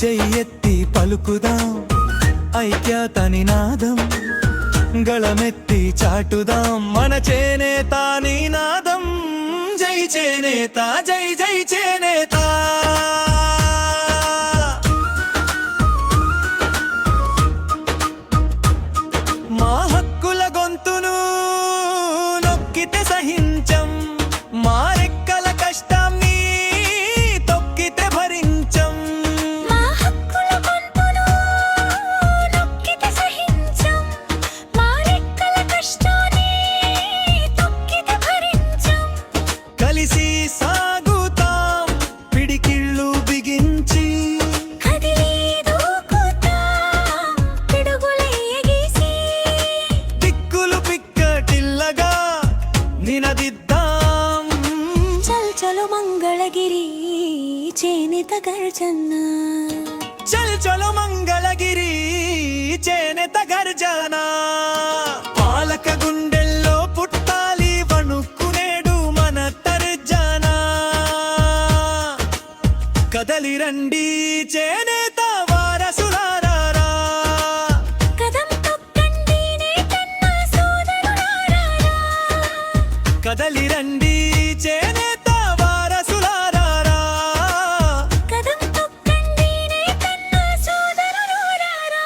చెయ్యెత్తి పలుకుదాం ఐక్యత నినాదం గళమెత్తి చాటుదాం మన చేనేత నినాదం జై చేనేత జై జై చేనేత మా హక్కుల గొంతును నొక్కితే సహించం మా రెక్కల కష్టాన్ని తొక్కితే భరించం మా హక్కుల గొంతును నొక్కితే సహించం మా రెక్కల కష్టాన్ని తొక్కితే భరించం కలిసి సాగుతాం పిడికిళ్ళు బిగించి కదిలి దూకుతాం పిడుగులే ఎగిసి దిక్కులు పిక్కటిల్లగా నినదిద్దాం చల్ చలో మంగళగిరి చేనేత గర్జన చల్ చలో మంగళగిరి చేనేత గర్జన పాలక గుండెల్లో పుట్టాలి వణుక్కునేడు మన తర్జన కదలి రండి చేనేత వారసులారా కదం తొక్కండి నేతన్న సోదరులారా కదలి రండి చేనేత వారసులారా కదం తొక్కండి నేతన్న సోదరులారా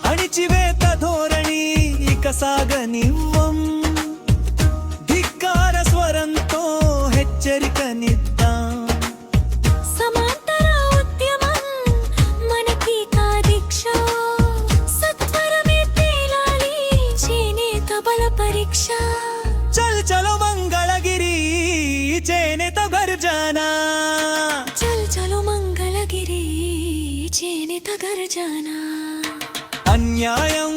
అణిచివేత ధోరణి ఇక సాగనివ్వం ధిక్కార స్వరంతో హెచ్చరికనిద్దాం సమాంతర ఉద్యమం మనకి దీక్ష సత్వరమే తేలాలి చేనేత బల పరీక్ష చల్ చలో మంగళగిరి చేనేత గర్జన చల్ చలో మంగళగిరి చేనేత గర్జన అన్యాయం